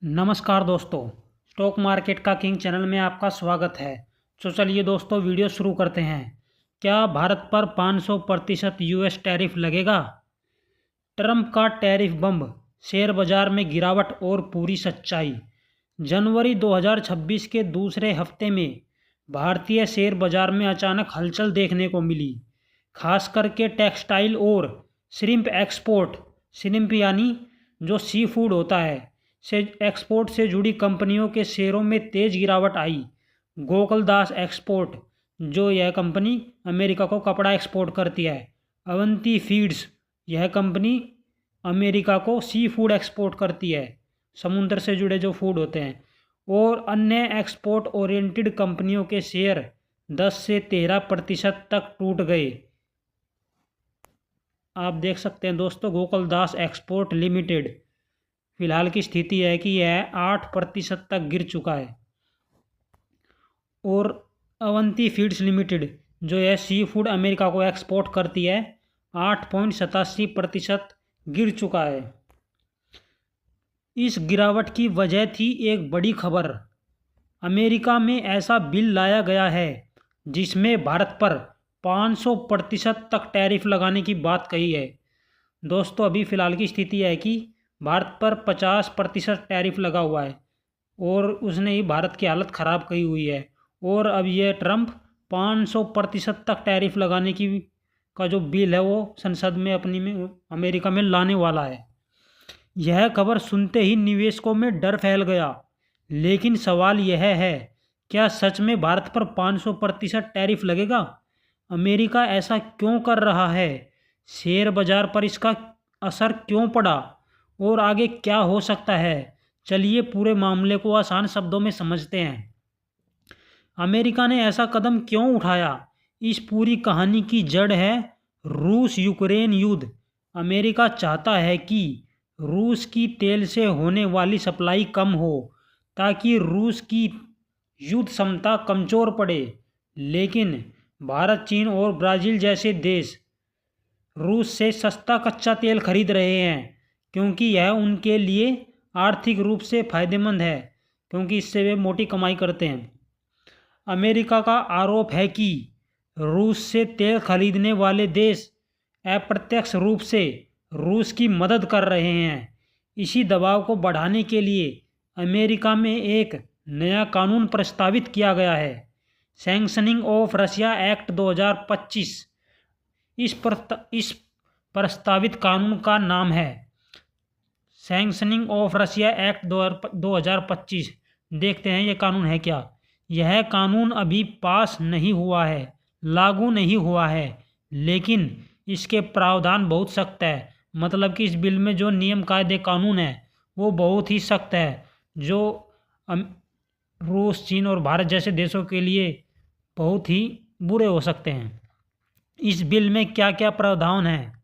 नमस्कार दोस्तों, stock market का किंग चैनल में आपका स्वागत है। तो चलिए दोस्तों वीडियो शुरू करते हैं। क्या भारत पर 500% यूएस टैरिफ लगेगा? ट्रंप का टैरिफ बम, शेयर बाजार में गिरावट और पूरी सच्चाई। जनवरी 2026 के दूसरे हफ्ते में भारतीय शेयर बाजार में अचानक हलचल देखने को मिली, खास करके टेक्सटाइल और श्रिम्प एक्सपोर्ट, श्रिम्प यानी जो सी फूड होता है, से एक्सपोर्ट से जुड़ी कंपनियों के शेयरों में तेज गिरावट आई। गोकुलदास एक्सपोर्ट, जो यह कंपनी अमेरिका को कपड़ा एक्सपोर्ट करती है। अवंती फीड्स, यह कंपनी अमेरिका को सी फूड एक्सपोर्ट करती है, समुद्र से जुड़े जो फूड होते हैं। और अन्य एक्सपोर्ट ओरिएंटेड कंपनियों के शेयर 10 से 13% तक टूट गए। आप देख सकते हैं दोस्तों, गोकुलदास एक्सपोर्ट लिमिटेड फिलहाल की स्थिति है कि यह 8% तक गिर चुका है। और अवंती फीड्स लिमिटेड, जो यह सी फूड अमेरिका को एक्सपोर्ट करती है, 8.87% गिर चुका है। इस गिरावट की वजह थी एक बड़ी खबर। अमेरिका में ऐसा बिल लाया गया है जिसमें भारत पर 500% तक टैरिफ लगाने की बात कही है। दोस्तों, अभी फ़िलहाल की स्थिति है कि भारत पर 50% टैरिफ लगा हुआ है और उसने ही भारत की हालत ख़राब की हुई है। और अब यह ट्रंप 500% तक टैरिफ लगाने का जो बिल है वो संसद में अमेरिका में लाने वाला है। यह खबर सुनते ही निवेशकों में डर फैल गया। लेकिन सवाल यह है, क्या सच में भारत पर 500% टैरिफ लगेगा? अमेरिका ऐसा क्यों कर रहा है? शेयर बाजार पर इसका असर क्यों पड़ा और आगे क्या हो सकता है? चलिए पूरे मामले को आसान शब्दों में समझते हैं। अमेरिका ने ऐसा कदम क्यों उठाया? इस पूरी कहानी की जड़ है रूस यूक्रेन युद्ध। अमेरिका चाहता है कि रूस की तेल से होने वाली सप्लाई कम हो ताकि रूस की युद्ध क्षमता कमज़ोर पड़े। लेकिन भारत, चीन और ब्राज़ील जैसे देश रूस से सस्ता कच्चा तेल खरीद रहे हैं क्योंकि यह उनके लिए आर्थिक रूप से फ़ायदेमंद है, क्योंकि इससे वे मोटी कमाई करते हैं। अमेरिका का आरोप है कि रूस से तेल खरीदने वाले देश अप्रत्यक्ष रूप से रूस की मदद कर रहे हैं। इसी दबाव को बढ़ाने के लिए अमेरिका में एक नया कानून प्रस्तावित किया गया है, सैंक्शनिंग ऑफ रशिया एक्ट 2025। इस प्रस्तावित कानून का नाम है सैंक्शनिंग ऑफ रशिया एक्ट 2025। देखते हैं ये कानून है क्या। यह कानून अभी पास नहीं हुआ है, लागू नहीं हुआ है, लेकिन इसके प्रावधान बहुत सख्त है। मतलब कि इस बिल में जो नियम कायदे कानून है वो बहुत ही सख्त है, जो रूस, चीन और भारत जैसे देशों के लिए बहुत ही बुरे हो सकते हैं। इस बिल में क्या क्या प्रावधान हैं?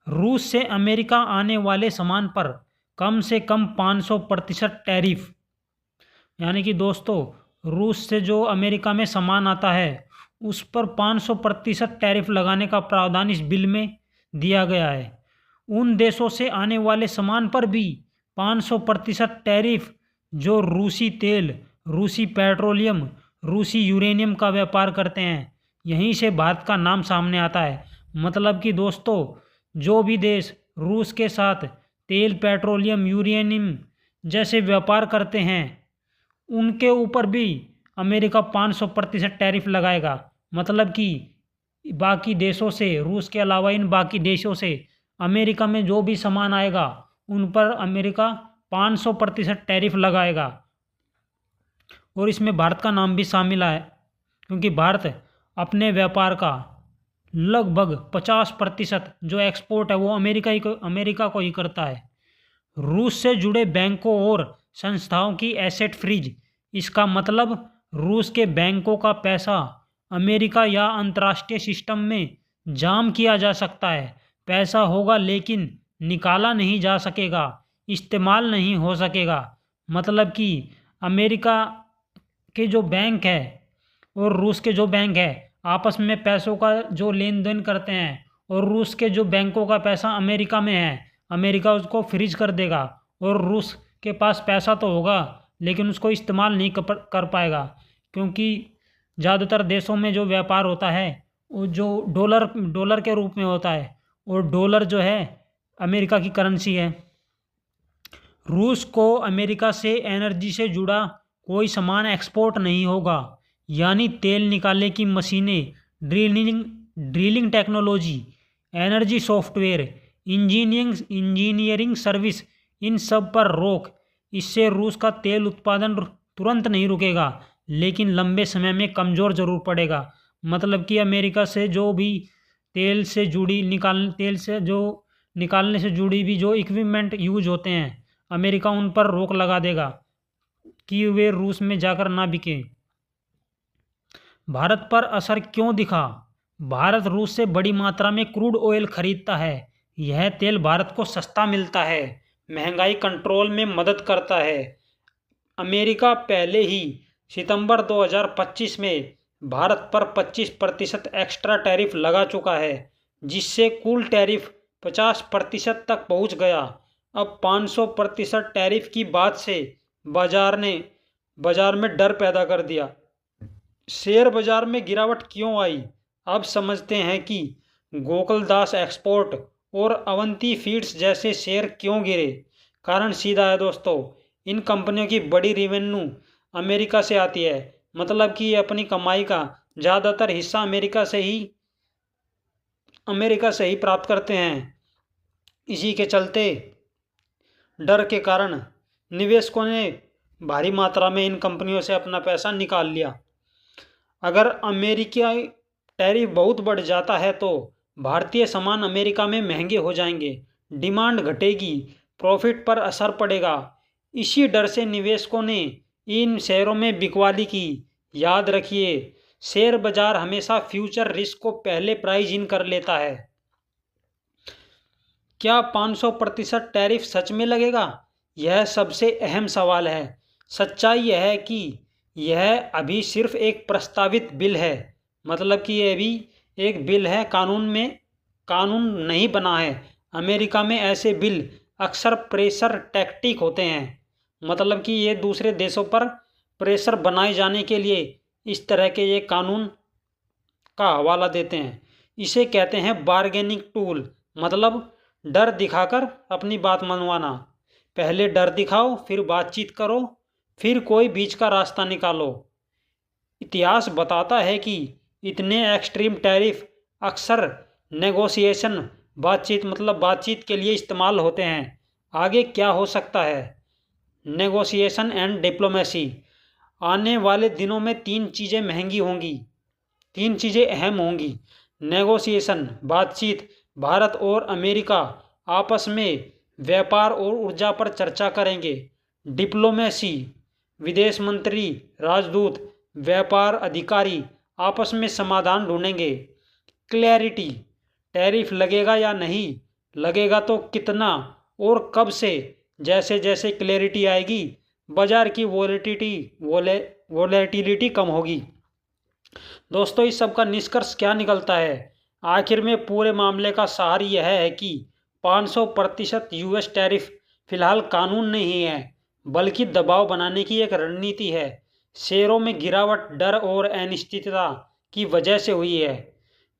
रूस से अमेरिका आने वाले सामान पर कम से कम 500% टैरिफ, यानी कि दोस्तों रूस से जो अमेरिका में सामान आता है उस पर 500% टैरिफ लगाने का प्रावधान इस बिल में दिया गया है। उन देशों से आने वाले सामान पर भी 500% टैरिफ जो रूसी तेल, रूसी पेट्रोलियम, रूसी यूरेनियम का व्यापार करते हैं। यहीं से भारत का नाम सामने आता है। मतलब कि दोस्तों, जो भी देश रूस के साथ तेल, पेट्रोलियम, यूरेनियम जैसे व्यापार करते हैं उनके ऊपर भी अमेरिका 500% टैरिफ लगाएगा। मतलब कि बाकी देशों से, रूस के अलावा इन बाकी देशों से अमेरिका में जो भी सामान आएगा उन पर अमेरिका 500% टैरिफ लगाएगा। और इसमें भारत का नाम भी शामिल है, क्योंकि भारत अपने व्यापार का लगभग 50% जो एक्सपोर्ट है वो अमेरिका को ही करता है। रूस से जुड़े बैंकों और संस्थाओं की एसेट फ्रीज। इसका मतलब रूस के बैंकों का पैसा अमेरिका या अंतर्राष्ट्रीय सिस्टम में जाम किया जा सकता है। पैसा होगा लेकिन निकाला नहीं जा सकेगा, इस्तेमाल नहीं हो सकेगा। मतलब कि अमेरिका के जो बैंक है और रूस के जो बैंक है आपस में पैसों का जो लेन देन करते हैं, और रूस के जो बैंकों का पैसा अमेरिका में है, अमेरिका उसको फ्रीज कर देगा और रूस के पास पैसा तो होगा लेकिन उसको इस्तेमाल नहीं कर पाएगा, क्योंकि ज़्यादातर देशों में जो व्यापार होता है वो जो डॉलर के रूप में होता है, और डॉलर जो है अमेरिका की करेंसी है। रूस को अमेरिका से एनर्जी से जुड़ा कोई सामान एक्सपोर्ट नहीं होगा, यानी तेल निकालने की मशीनें, drilling technology, energy software, engineering service, इन सब पर रोक। इससे रूस का तेल उत्पादन तुरंत नहीं रुकेगा, लेकिन लंबे समय में कमज़ोर ज़रूर पड़ेगा। मतलब कि अमेरिका से जो भी तेल से निकालने से जुड़ी भी जो इक्विपमेंट यूज होते हैं, अमेरिका उन पर रोक लगा देगा कि वे रूस में जाकर ना बिकें। भारत पर असर क्यों दिखा? भारत रूस से बड़ी मात्रा में क्रूड ऑयल खरीदता है। यह तेल भारत को सस्ता मिलता है, महंगाई कंट्रोल में मदद करता है। अमेरिका पहले ही सितंबर 2025 में भारत पर 25% एक्स्ट्रा टैरिफ लगा चुका है, जिससे कुल टैरिफ 50% तक पहुंच गया। अब 500% टैरिफ की बात से बाजार में डर पैदा कर दिया। शेयर बाजार में गिरावट क्यों आई? अब समझते हैं कि गोकुलदास एक्सपोर्ट और अवंती फीड्स जैसे शेयर क्यों गिरे। कारण सीधा है दोस्तों, इन कंपनियों की बड़ी रेवेन्यू अमेरिका से आती है, मतलब कि ये अपनी कमाई का ज़्यादातर हिस्सा अमेरिका से ही प्राप्त करते हैं। इसी के चलते डर के कारण निवेशकों ने भारी मात्रा में इन कंपनियों से अपना पैसा निकाल लिया। अगर अमेरिकी टैरिफ बहुत बढ़ जाता है तो भारतीय सामान अमेरिका में महंगे हो जाएंगे, डिमांड घटेगी, प्रॉफिट पर असर पड़ेगा। इसी डर से निवेशकों ने इन शेयरों में बिकवाली की। याद रखिए, शेयर बाजार हमेशा फ्यूचर रिस्क को पहले प्राइस इन कर लेता है। क्या 500% टैरिफ सच में लगेगा? यह सबसे अहम सवाल है। सच्चाई यह है कि यह अभी सिर्फ एक प्रस्तावित बिल है, मतलब कि यह भी एक बिल है, कानून नहीं बना है। अमेरिका में ऐसे बिल अक्सर प्रेशर टैक्टिक होते हैं, मतलब कि ये दूसरे देशों पर प्रेशर बनाए जाने के लिए इस तरह के ये कानून का हवाला देते हैं। इसे कहते हैं बार्गेनिंग टूल, मतलब डर दिखाकर अपनी बात मनवाना। पहले डर दिखाओ, फिर बातचीत करो, फिर कोई बीच का रास्ता निकालो। इतिहास बताता है कि इतने एक्सट्रीम टैरिफ अक्सर नेगोशिएशन, बातचीत के लिए इस्तेमाल होते हैं। आगे क्या हो सकता है? Negotiation and diplomacy. आने वाले दिनों में तीन चीज़ें अहम होंगी। नेगोशिएशन, बातचीत, भारत और अमेरिका आपस में व्यापार और ऊर्जा पर चर्चा करेंगे। डिप्लोमेसी, विदेश मंत्री, राजदूत, व्यापार अधिकारी आपस में समाधान ढूंढेंगे। क्लैरिटी, टैरिफ लगेगा या नहीं, लगेगा तो कितना और कब से। जैसे जैसे क्लैरिटी आएगी, बाजार की वोलेटिलिटी कम होगी। दोस्तों, इस सब का निष्कर्ष क्या निकलता है? आखिर में पूरे मामले का सार यह है कि 500% यूएस टैरिफ फिलहाल कानून नहीं है, बल्कि दबाव बनाने की एक रणनीति है। शेयरों में गिरावट डर और अनिश्चितता की वजह से हुई है।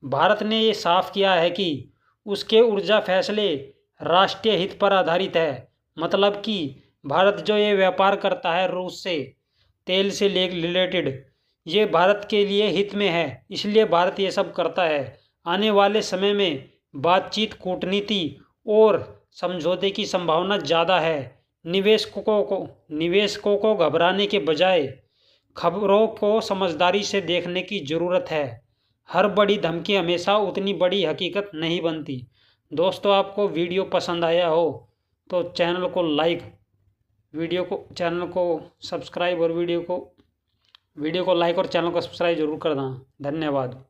भारत ने ये साफ किया है कि उसके ऊर्जा फैसले राष्ट्रीय हित पर आधारित है, मतलब कि भारत जो ये व्यापार करता है रूस से, तेल से रिलेटेड, ये भारत के लिए हित में है, इसलिए भारत ये सब करता है। आने वाले समय में बातचीत, कूटनीति और समझौते की संभावना ज़्यादा है। निवेशकों को घबराने के बजाय खबरों को समझदारी से देखने की ज़रूरत है। हर बड़ी धमकी हमेशा उतनी बड़ी हकीकत नहीं बनती। दोस्तों, आपको वीडियो पसंद आया हो तो चैनल को सब्सक्राइब और वीडियो को लाइक और चैनल को सब्सक्राइब जरूर कर देना। धन्यवाद।